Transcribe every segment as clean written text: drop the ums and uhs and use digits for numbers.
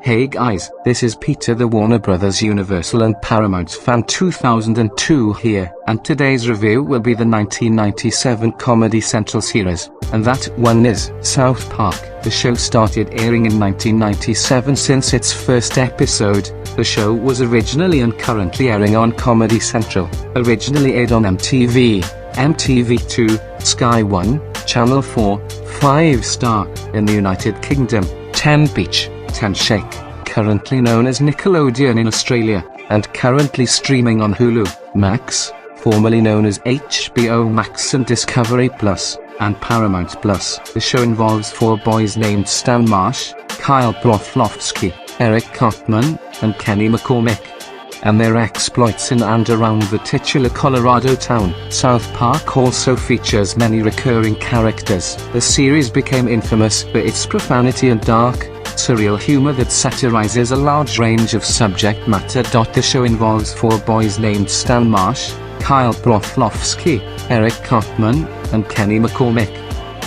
Hey guys, this is Peter the Warner Brothers Universal and Paramount fan 2002 here, and today's review will be the 1997 Comedy Central series, and that one is South Park. The show started airing in 1997. Since its first episode, the show was originally and currently airing on Comedy Central, originally aired on MTV, MTV2, Sky 1, Channel 4, 5 Star, in the United Kingdom, 10 Beach, 10 Shake, currently known as Nickelodeon in Australia, and currently streaming on Hulu, Max, formerly known as HBO Max and Discovery Plus, and Paramount Plus. The show involves 4 boys named Stan Marsh, Kyle Broflovsky, Eric Cartman, and Kenny McCormick, and their exploits in and around the titular Colorado town. South Park also features many recurring characters. The series became infamous for its profanity and dark, surreal humor that satirizes a large range of subject matter. The show involves 4 boys named Stan Marsh, Kyle Broflovsky, Eric Cartman, and Kenny McCormick,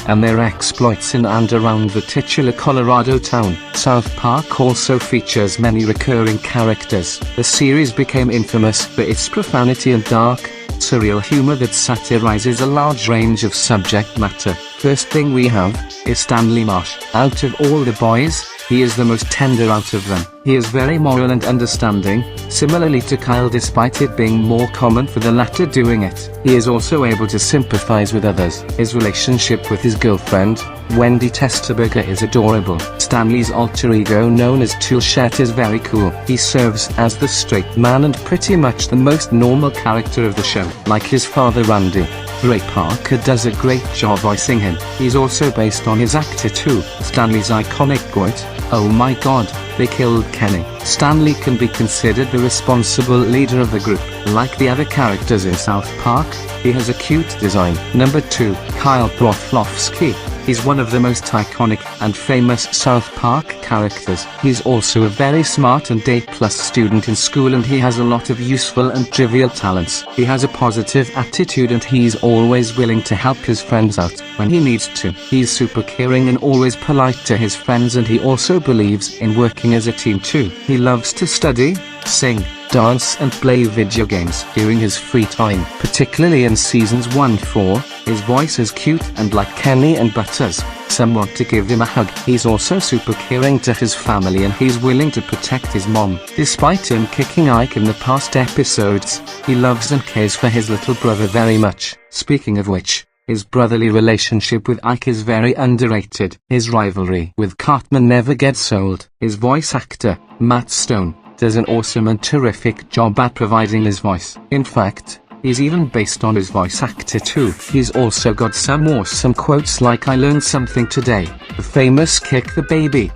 and their exploits in and around the titular Colorado town. South Park also features many recurring characters. The series became infamous for its profanity and dark, surreal humor that satirizes a large range of subject matter. First thing we have is Stanley Marsh. Out of all the boys, he is the most tender out of them. He is very moral and understanding, similarly to Kyle, despite it being more common for the latter doing it. He is also able to sympathize with others. His relationship with his girlfriend, Wendy Testerberger, is adorable. Stanley's alter ego known as Toolshet is very cool. He serves as the straight man and pretty much the most normal character of the show. Like his father Randy, Trey Parker does a great job voicing him. He's also based on his actor too. Stanley's iconic quote, "Oh my god, they killed Kenny." Stanley can be considered the responsible leader of the group. Like the other characters in South Park, he has a cute design. Number 2, Kyle Broflovsky. He's one of the most iconic and famous South Park characters. He's also a very smart and A+ student in school, and he has a lot of useful and trivial talents. He has a positive attitude and he's always willing to help his friends out when he needs to. He's super caring and always polite to his friends, and he also believes in working as a team too. He loves to study, sing, dance and play video games during his free time. Particularly in seasons 1-4, his voice is cute, and like Kenny and Butters, some want to give him a hug. He's also super caring to his family, and he's willing to protect his mom. Despite him kicking Ike in the past episodes, he loves and cares for his little brother very much. Speaking of which, his brotherly relationship with Ike is very underrated. His rivalry with Cartman never gets old. His voice actor, Matt Stone, does an awesome and terrific job at providing his voice. In fact, he's even based on his voice actor too. He's also got some awesome quotes like "I learned something today," the famous "kick the baby,"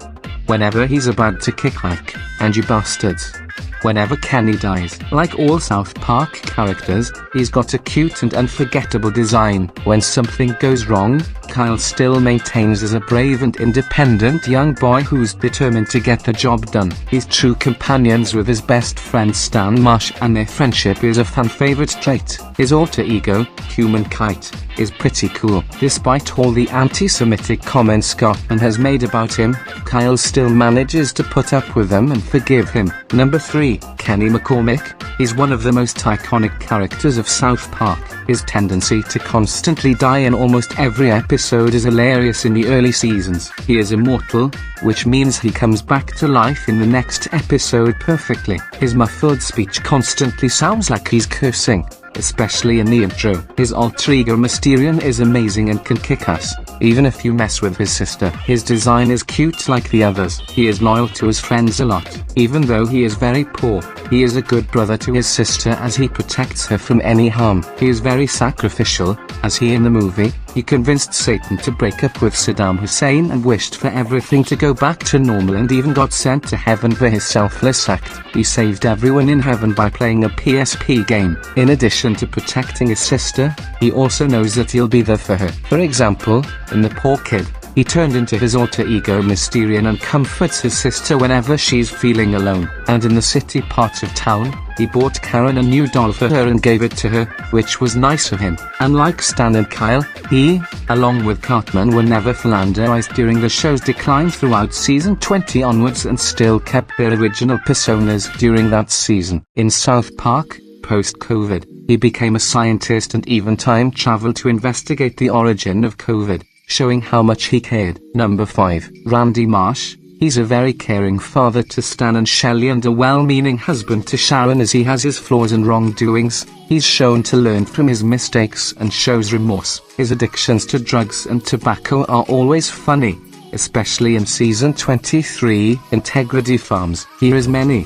whenever he's about to kick Ike, and "you bastards," whenever Kenny dies. Like all South Park characters, he's got a cute and unforgettable design. When something goes wrong, Kyle still maintains as a brave and independent young boy who's determined to get the job done. He's true companions with his best friend Stan Marsh, and their friendship is a fan favorite trait. His alter ego, Human Kite, is pretty cool. Despite all the anti-Semitic comments Cartman has made about him, Kyle still manages to put up with them and forgive him. Number 3, Kenny McCormick. He's one of the most iconic characters of South Park. His tendency to constantly die in almost every episode is hilarious in the early seasons. He is immortal, which means he comes back to life in the next episode perfectly. His muffled speech constantly sounds like he's cursing, especially in the intro. His alter ego Mysterion is amazing and can kick ass, even if you mess with his sister. His design is cute like the others. He is loyal to his friends a lot. Even though he is very poor, he is a good brother to his sister as he protects her from any harm. He is very sacrificial, as in the movie, he convinced Satan to break up with Saddam Hussein and wished for everything to go back to normal, and even got sent to heaven for his selfless act. He saved everyone in heaven by playing a PSP game. In addition to protecting his sister, he also knows that he'll be there for her. For example, in The Poor Kid, He turned into his alter ego Mysterian and comforts his sister whenever she's feeling alone. And in the city part of town, he bought Karen a new doll for her and gave it to her, which was nice of him. Unlike Stan and Kyle, he, along with Cartman, were never philanderized during the show's decline throughout season 20 onwards and still kept their original personas during that season. In South Park, post-COVID, he became a scientist and even time-traveled to investigate the origin of COVID, showing how much he cared. Number 5. Randy Marsh. He's a very caring father to Stan and Shelley and a well-meaning husband to Sharon as he has his flaws and wrongdoings. He's shown to learn from his mistakes and shows remorse. His addictions to drugs and tobacco are always funny, especially in season 23, Integrity Farms. Here is many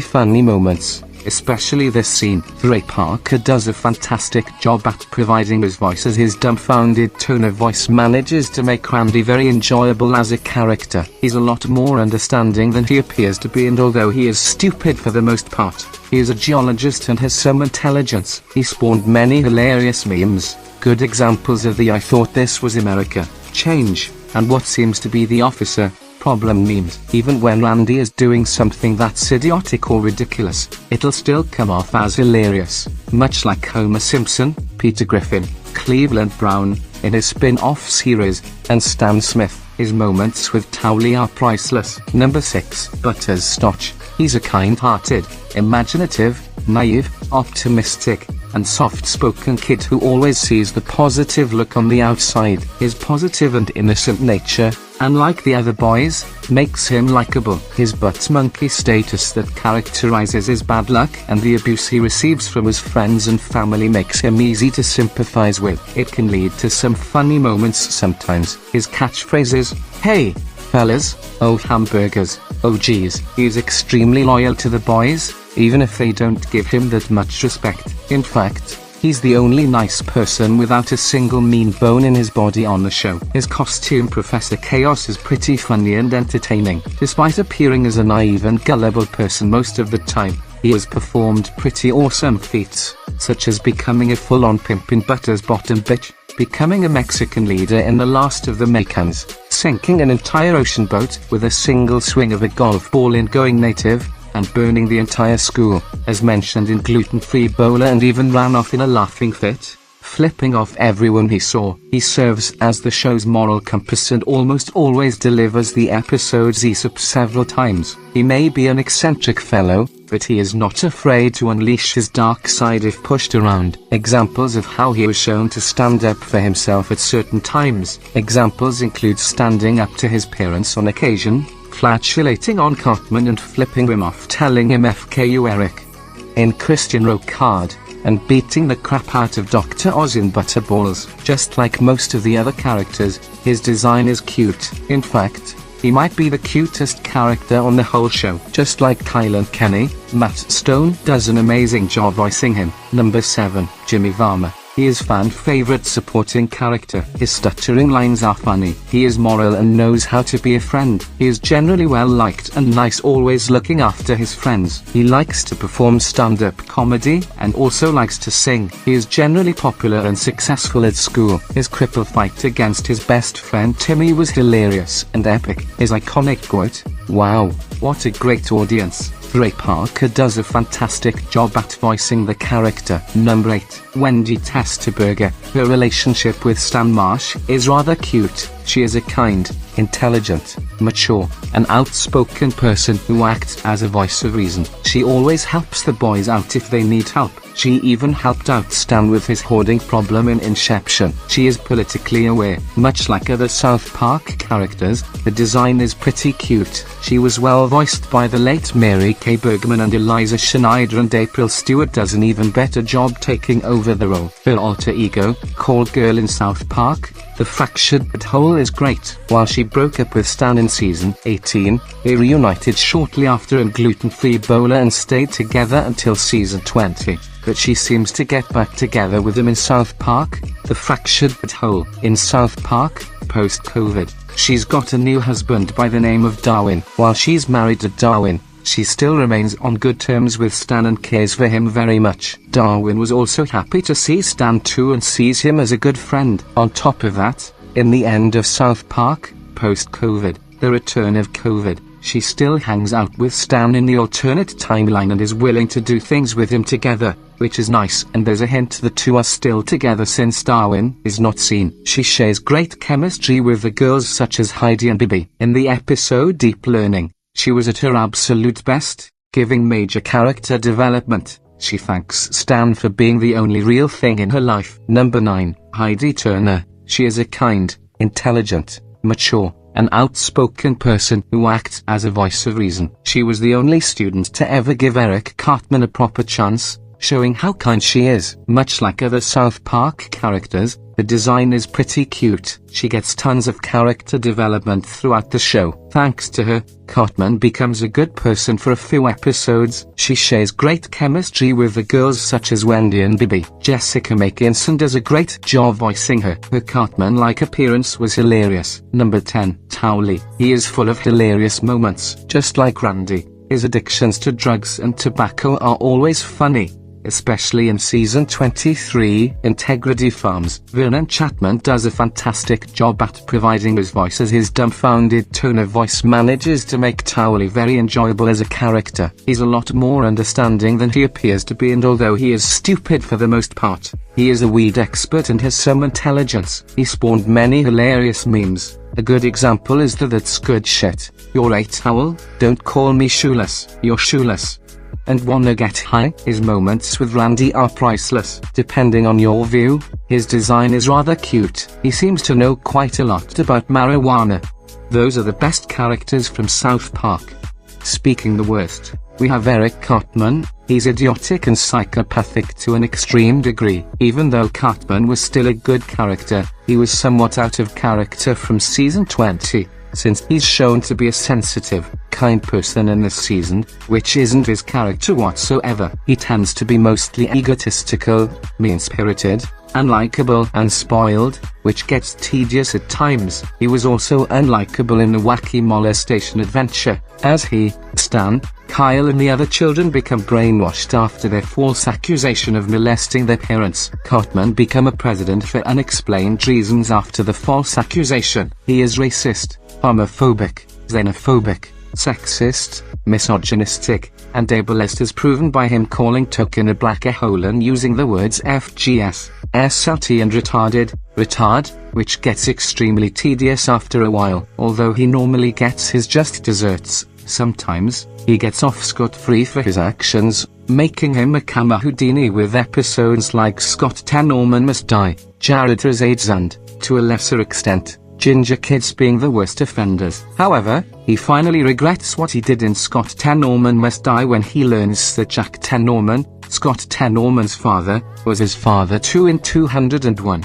funny moments, especially this scene. Trey Parker does a fantastic job at providing his voice as his dumbfounded tone of voice manages to make Randy very enjoyable as a character. He's a lot more understanding than he appears to be, and although he is stupid for the most part, he is a geologist and has some intelligence. He spawned many hilarious memes, good examples of the "I thought this was America" change, and what seems to be the officer problem memes. Even when Randy is doing something that's idiotic or ridiculous, it'll still come off as hilarious, much like Homer Simpson, Peter Griffin, Cleveland Brown, in his spin-off series, and Stan Smith. His moments with Towley are priceless. Number 6. Butters Stotch. He's a kind-hearted, imaginative, naive, optimistic, and soft-spoken kid who always sees the positive look on the outside. His positive and innocent nature, unlike the other boys, makes him likable. His butt monkey status that characterizes his bad luck and the abuse he receives from his friends and family makes him easy to sympathize with. It can lead to some funny moments sometimes. His catchphrases, "Hey, fellas," "Oh hamburgers," "Oh geez." He's extremely loyal to the boys, even if they don't give him that much respect. In fact, he's the only nice person without a single mean bone in his body on the show. His costume Professor Chaos is pretty funny and entertaining. Despite appearing as a naive and gullible person most of the time, he has performed pretty awesome feats, such as becoming a full-on pimp in Butters' Bottom Bitch, becoming a Mexican leader in The Last of the Mohicans, sinking an entire ocean boat with a single swing of a golf ball in Going Native, and burning the entire school, as mentioned in Gluten-Free Bowler, and even ran off in a laughing fit, flipping off everyone he saw. He serves as the show's moral compass and almost always delivers the episode's Aesop several times. He may be an eccentric fellow, but he is not afraid to unleash his dark side if pushed around. Examples of how he was shown to stand up for himself at certain times. Examples include standing up to his parents on occasion, flatulating on Cartman and flipping him off, telling him "F.K. you Eric" in Christian Rock Hard, and beating the crap out of Dr. Oz in Butterballs. Just like most of the other characters, his design is cute. In fact, he might be the cutest character on the whole show. Just like Kyle and Kenny, Matt Stone does an amazing job voicing him. Number 7. Jimmy Varma. He is fan-favorite supporting character. His stuttering lines are funny. He is moral and knows how to be a friend. He is generally well-liked and nice, always looking after his friends. He likes to perform stand-up comedy and also likes to sing. He is generally popular and successful at school. His cripple fight against his best friend Timmy was hilarious and epic. His iconic quote, "Wow, what a great audience." Trey Parker does a fantastic job at voicing the character. Number 8. Wendy Testerberger. Her relationship with Stan Marsh is rather cute. She is a kind, intelligent, mature, and outspoken person who acts as a voice of reason. She always helps the boys out if they need help. She even helped out Stan with his hoarding problem in Inception. She is politically aware. Much like other South Park characters, the design is pretty cute. She was well voiced by the late Mary Kay Bergman, and Eliza Schneider and April Stewart does an even better job taking over the role. Her alter ego, called Girl in South Park, the Fractured But Whole, is great. While she broke up with Stan in season 18, they reunited shortly after in Gluten-Free Bowler and stayed together until season 20. But she seems to get back together with him in South Park, the Fractured But Whole. In South Park, post-COVID, she's got a new husband by the name of Darwin. While she's married to Darwin, she still remains on good terms with Stan and cares for him very much. Darwin was also happy to see Stan too and sees him as a good friend. On top of that, In the end of South Park, post-COVID, the return of COVID, she still hangs out with Stan in the alternate timeline and is willing to do things with him together, which is nice, and there's a hint the two are still together since Darwin is not seen. She shares great chemistry with the girls such as Heidi and Bibi. In the episode Deep Learning, she was at her absolute best, giving major character development. She thanks Stan for being the only real thing in her life. Number 9, Heidi Turner. She is a kind, intelligent, mature, an outspoken person who acts as a voice of reason. She was the only student to ever give Eric Cartman a proper chance, showing how kind she is. Much like other South Park characters, the design is pretty cute. She gets tons of character development throughout the show. Thanks to her, Cartman becomes a good person for a few episodes. She shares great chemistry with the girls such as Wendy and Bibi. Jessica Makinson does a great job voicing her. Her Cartman-like appearance was hilarious. Number 10, Towley. He is full of hilarious moments. Just like Randy, his addictions to drugs and tobacco are always funny, especially in season 23, Integrity Farms. Vernon Chapman does a fantastic job at providing his voice, as his dumbfounded tone of voice manages to make Towley very enjoyable as a character. He's a lot more understanding than he appears to be, and although he is stupid for the most part, he is a weed expert and has some intelligence. He spawned many hilarious memes. A good example is the "That's good shit, you're a towel, don't call me shoeless, you're shoeless, and wanna get high." His moments with Randy are priceless. Depending on your view, his design is rather cute. He seems to know quite a lot about marijuana. Those are the best characters from South Park. Speaking the worst, we have Eric Cartman. He's idiotic and psychopathic to an extreme degree. Even though Cartman was still a good character, he was somewhat out of character from season 20. Since he's shown to be a sensitive, kind person in this season, which isn't his character whatsoever. He tends to be mostly egotistical, mean-spirited, unlikable and spoiled, which gets tedious at times. He was also unlikable in the wacky molestation adventure, as he, Stan, Kyle and the other children become brainwashed after their false accusation of molesting their parents. Cartman became a president for unexplained reasons after the false accusation. He is racist, homophobic, xenophobic, sexist, misogynistic, and ableist, as proven by him calling Token a black hole and using the words FGS, SLT and retard, which gets extremely tedious after a while. Although he normally gets his just desserts, sometimes he gets off scot-free for his actions, making him a Kama Houdini with episodes like Scott 10 Norman Must Die, Jared has AIDS and, to a lesser extent, Ginger Kids being the worst offenders. However, he finally regrets what he did in Scott 10 Norman Must Die when he learns that Jack 10 Norman, Scott 10 Norman's father, was his father too in 201.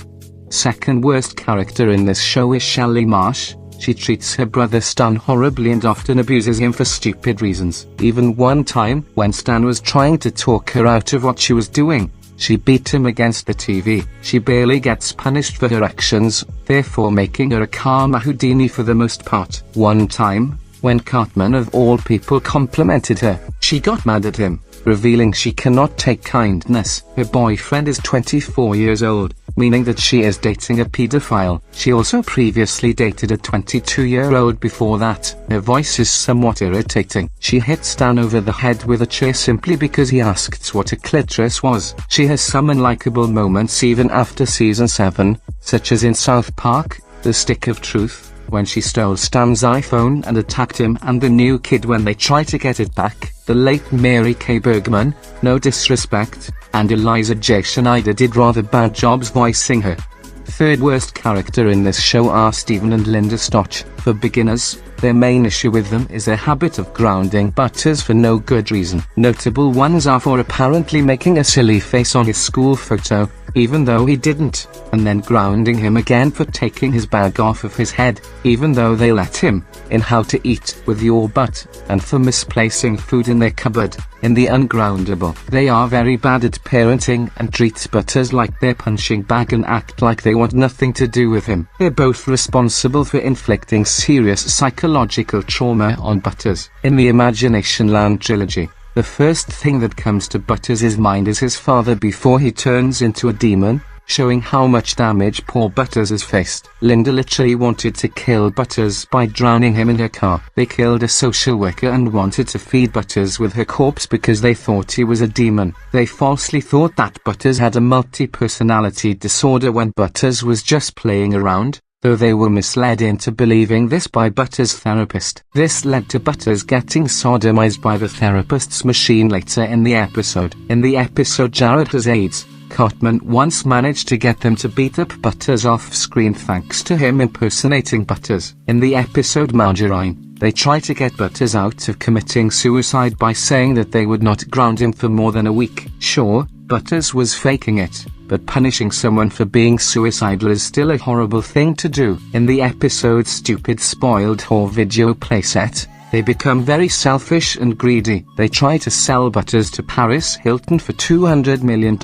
Second worst character in this show is Shelley Marsh. She treats her brother Stan horribly and often abuses him for stupid reasons. Even one time, when Stan was trying to talk her out of what she was doing, she beat him against the TV. She barely gets punished for her actions, therefore making her a Kama Houdini for the most part. One time, when Cartman of all people complimented her, she got mad at him, revealing she cannot take kindness. Her boyfriend is 24 years old, meaning that she is dating a pedophile. She also previously dated a 22-year-old before that. Her voice is somewhat irritating. She hit Stan over the head with a chair simply because he asked what a clitoris was. She has some unlikable moments even after season 7, such as in South Park, The Stick of Truth, when she stole Stan's iPhone and attacked him and the new kid when they try to get it back. The late Mary Kay Bergman, no disrespect, and Eliza J. Schneider did rather bad jobs voicing her. Third worst character in this show are Steven and Linda Stotch. For beginners, their main issue with them is their habit of grounding Butters for no good reason. Notable ones are for apparently making a silly face on his school photo, even though he didn't, and then grounding him again for taking his bag off of his head, even though they let him, in How to Eat with Your Butt, and for misplacing food in their cupboard, in The Ungroundable. They are very bad at parenting and treat Butters like their punching bag and act like they want nothing to do with him. They're both responsible for inflicting serious psychological trauma on Butters. In the Imagination Land trilogy, the first thing that comes to Butters' mind is his father before he turns into a demon. showing how much damage poor Butters has faced. Linda literally wanted to kill Butters by drowning him in her car. They killed a social worker and wanted to feed Butters with her corpse because they thought he was a demon. They falsely thought that Butters had a multi-personality disorder when Butters was just playing around, though they were misled into believing this by Butters' therapist. This led to Butters getting sodomized by the therapist's machine later in the episode. In the episode Jared Has AIDS, Cartman once managed to get them to beat up Butters off-screen thanks to him impersonating Butters. In the episode Margarine, they try to get Butters out of committing suicide by saying that they would not ground him for more than a week. Sure, Butters was faking it, but punishing someone for being suicidal is still a horrible thing to do. In the episode Stupid Spoiled Whore video playset, they become very selfish and greedy. They try to sell Butters to Paris Hilton for $200 million.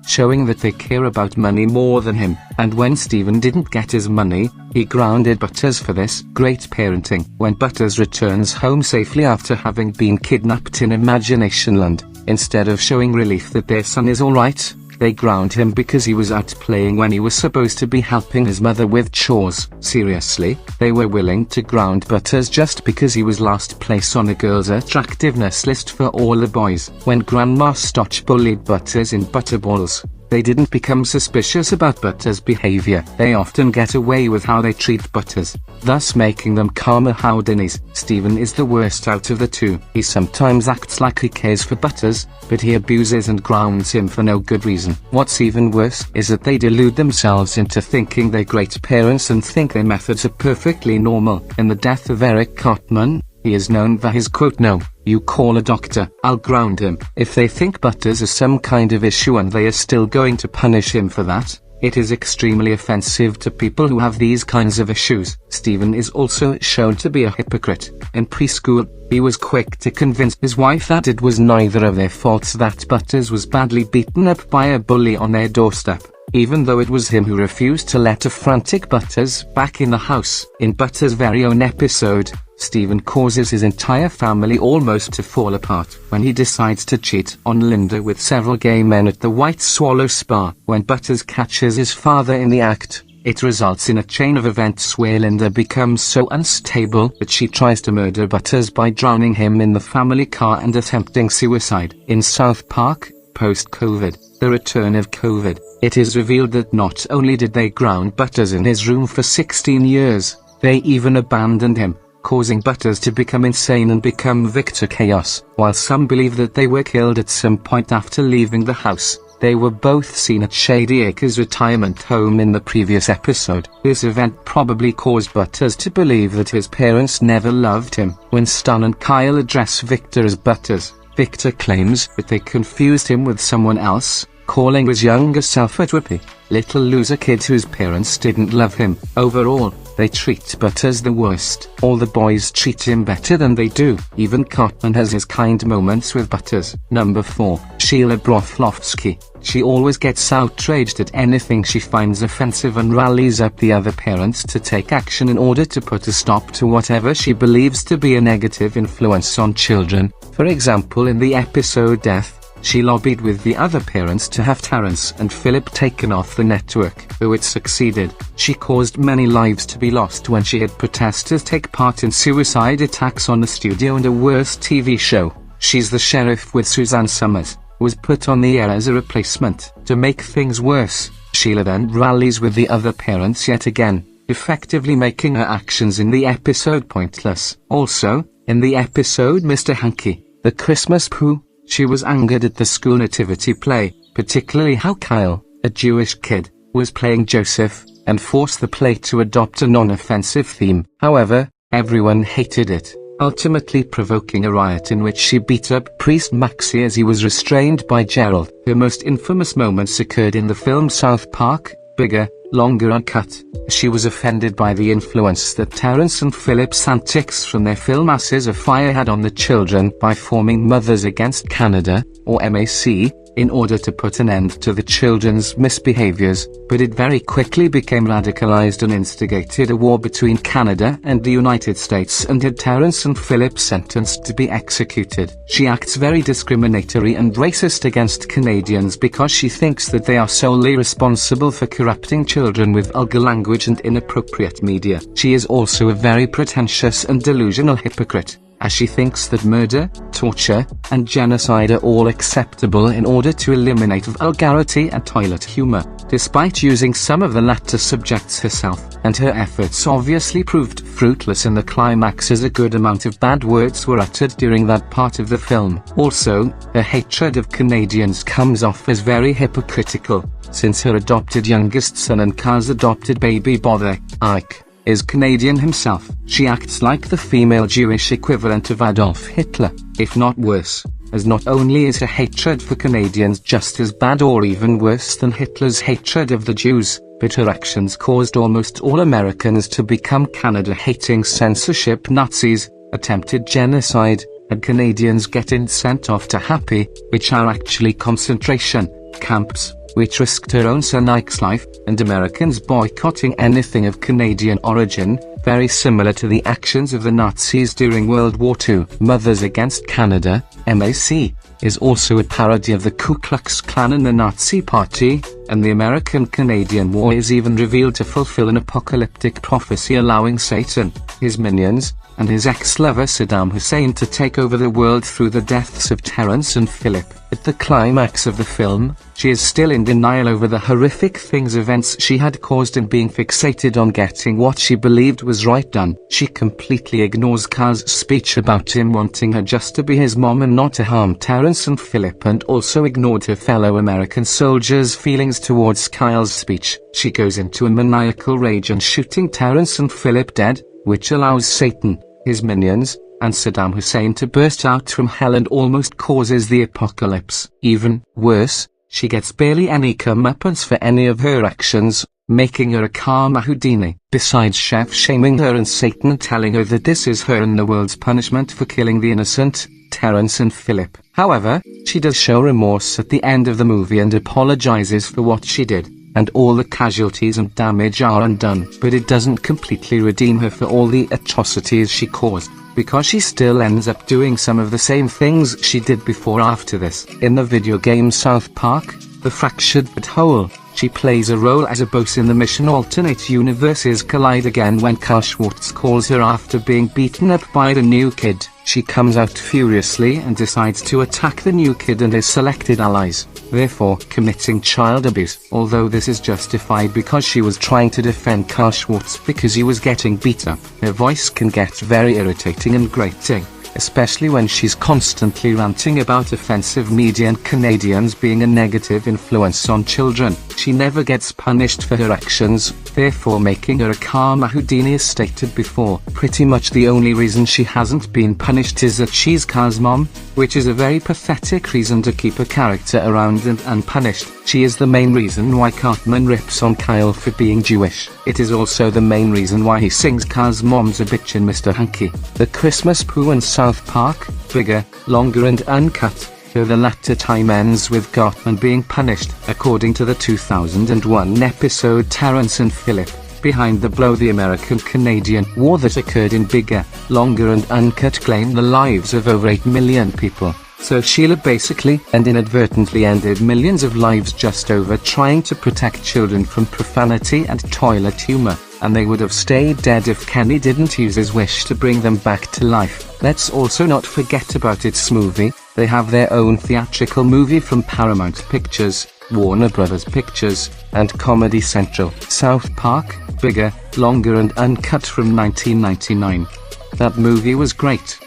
Showing that they care about money more than him, and when Steven didn't get his money, he grounded Butters for this. Great parenting. When Butters returns home safely after having been kidnapped in Imagination Land, instead of showing relief that their son is alright, they ground him because he was out playing when he was supposed to be helping his mother with chores. Seriously, they were willing to ground Butters just because he was last place on a girl's attractiveness list for all the boys. When Grandma Stotch bullied Butters in Butterballs, they didn't become suspicious about Butters' behavior. They often get away with how they treat Butters, thus making them calmer Howdinies. Steven is the worst out of the two. He sometimes acts like he cares for Butters, but he abuses and grounds him for no good reason. What's even worse is that they delude themselves into thinking they're great parents and think their methods are perfectly normal. In The Death of Eric Cartman, he is known for his quote, "No, you call a doctor, I'll ground him." If they think Butters is some kind of issue and they are still going to punish him for that, it is extremely offensive to people who have these kinds of issues. Steven is also shown to be a hypocrite. In preschool, he was quick to convince his wife that it was neither of their faults that Butters was badly beaten up by a bully on their doorstep, even though it was him who refused to let a frantic Butters back in the house. In Butters' very own episode, Steven causes his entire family almost to fall apart when he decides to cheat on Linda with several gay men at the White Swallow Spa. When Butters catches his father in the act, it results in a chain of events where Linda becomes so unstable that she tries to murder Butters by drowning him in the family car and attempting suicide. In South Park, post-COVID, the return of COVID, it is revealed that not only did they ground Butters in his room for 16 years, they even abandoned him, causing Butters to become insane and become Victor Chaos. While some believe that they were killed at some point after leaving the house, they were both seen at Shady Acres retirement home in the previous episode. This event probably caused Butters to believe that his parents never loved him. When Stan and Kyle address Victor as Butters, Victor claims that they confused him with someone else, calling his younger self a twippy, little loser kid whose parents didn't love him. Overall, they treat Butters the worst. All the boys treat him better than they do. Even Cartman has his kind moments with Butters. Number 4. Sheila Broflovsky. She always gets outraged at anything she finds offensive and rallies up the other parents to take action in order to put a stop to whatever she believes to be a negative influence on children. For example, in the episode Death, she lobbied with the other parents to have Terrence and Philip taken off the network. Though it succeeded, she caused many lives to be lost when she had protesters take part in suicide attacks on the studio and a worse TV show. She's the Sheriff with Suzanne Summers, was put on the air as a replacement. To make things worse, Sheila then rallies with the other parents yet again, effectively making her actions in the episode pointless. Also, in the episode Mr. Hanky, the Christmas Pooh, she was angered at the school nativity play, particularly how Kyle, a Jewish kid, was playing Joseph, and forced the play to adopt a non-offensive theme. However, everyone hated it, ultimately provoking a riot in which she beat up Priest Maxie as he was restrained by Gerald. Her most infamous moments occurred in the film South Park, Bigger, Longer Uncut. She was offended by the influence that Terrence and Philip's antics from their film Asses of Fire had on the children by forming Mothers Against Canada, or MAC, in order to put an end to the children's misbehaviors, but it very quickly became radicalized and instigated a war between Canada and the United States and had Terrence and Phillip sentenced to be executed. She acts very discriminatory and racist against Canadians because she thinks that they are solely responsible for corrupting children with vulgar language and inappropriate media. She is also a very pretentious and delusional hypocrite, as she thinks that murder, torture, and genocide are all acceptable in order to eliminate vulgarity and toilet humor. Despite using some of the latter subjects herself, and her efforts obviously proved fruitless in the climax as a good amount of bad words were uttered during that part of the film. Also, her hatred of Canadians comes off as very hypocritical, since her adopted youngest son and Carl's adopted baby brother, Ike, is Canadian himself. She acts like the female Jewish equivalent of Adolf Hitler, if not worse, as not only is her hatred for Canadians just as bad or even worse than Hitler's hatred of the Jews, but her actions caused almost all Americans to become Canada-hating censorship Nazis, attempted genocide, and Canadians getting sent off to Happy, which are actually concentration camps, which risked her own son Ike's life, and Americans boycotting anything of Canadian origin, very similar to the actions of the Nazis during World War II. Mothers Against Canada, MAC, is also a parody of the Ku Klux Klan and the Nazi Party, and the American-Canadian War is even revealed to fulfill an apocalyptic prophecy allowing Satan, his minions, and his ex-lover Saddam Hussein to take over the world through the deaths of Terrence and Phillip. At the climax of the film, she is still in denial over the horrific events she had caused and being fixated on getting what she believed was right done. She completely ignores Carl's speech about him wanting her just to be his mom and not to harm Terrence and Phillip, and also ignored her fellow American soldiers' feelings towards Kyle's speech. She goes into a maniacal rage and shooting Terrence and Phillip dead, which allows Satan, his minions, and Saddam Hussein to burst out from hell and almost causes the apocalypse. Even worse, she gets barely any comeuppance for any of her actions, making her a karma Houdini. Besides chef-shaming her and Satan telling her that this is her and the world's punishment for killing the innocent, Terrence and Phillip. However, she does show remorse at the end of the movie and apologizes for what she did, and all the casualties and damage are undone. But it doesn't completely redeem her for all the atrocities she caused, because she still ends up doing some of the same things she did before after this. In the video game South Park, The Fractured But Whole, she plays a role as a boss in the mission Alternate Universes Collide Again when Carl Schwartz calls her after being beaten up by the new kid. She comes out furiously and decides to attack the new kid and his selected allies, therefore committing child abuse. Although this is justified because she was trying to defend Carl Schwartz because he was getting beat up. Her voice can get very irritating and grating, especially when she's constantly ranting about offensive media and Canadians being a negative influence on children. She never gets punished for her actions, therefore making her a karma Houdini as stated before. Pretty much the only reason she hasn't been punished is that she's Carl's mom, which is a very pathetic reason to keep a character around and unpunished. She is the main reason why Cartman rips on Kyle for being Jewish. It is also the main reason why he sings Carl's mom's a bitch in Mr. Hunky. The Christmas Pooh and South Park, bigger, longer and uncut, though the latter time ends with Cartman being punished. According to the 2001 episode Terrence and Phillip, Behind the Blow, the American-Canadian War that occurred in bigger, longer and uncut claimed the lives of over 8 million people. So Sheila basically and inadvertently ended millions of lives just over trying to protect children from profanity and toilet humor, and they would have stayed dead if Kenny didn't use his wish to bring them back to life. Let's also not forget about its movie. They have their own theatrical movie from Paramount Pictures, Warner Brothers Pictures, and Comedy Central. South Park, bigger, longer and uncut from 1999. That movie was great.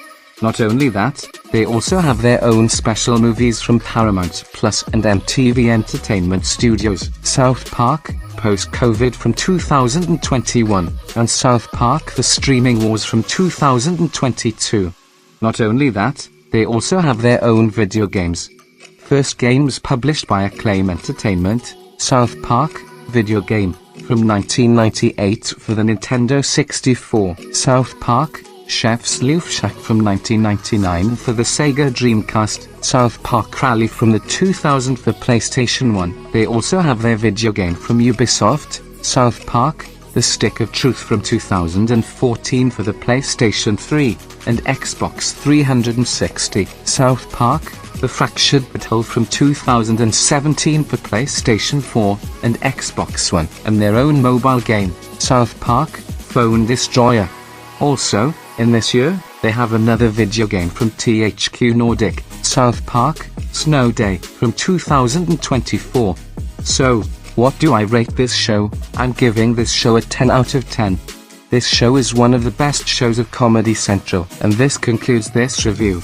Not only that, they also have their own special movies from Paramount Plus and MTV Entertainment Studios. South Park, Post-COVID from 2021, and South Park The Streaming Wars from 2022. Not only that, they also have their own video games. First games published by Acclaim Entertainment, South Park, video game, from 1998 for the Nintendo 64. South Park, Chef's Loof Shack from 1999 for the Sega Dreamcast, South Park Rally from the 2000 for PlayStation 1. They also have their video game from Ubisoft, South Park, The Stick of Truth from 2014 for the PlayStation 3 and Xbox 360. South Park, The Fractured But Whole from 2017 for PlayStation 4 and Xbox One, and their own mobile game, South Park, Phone Destroyer. Also, in this year, they have another video game from THQ Nordic, South Park, Snow Day from 2024. So, what do I rate this show? I'm giving this show a 10 out of 10. This show is one of the best shows of Comedy Central, and this concludes this review.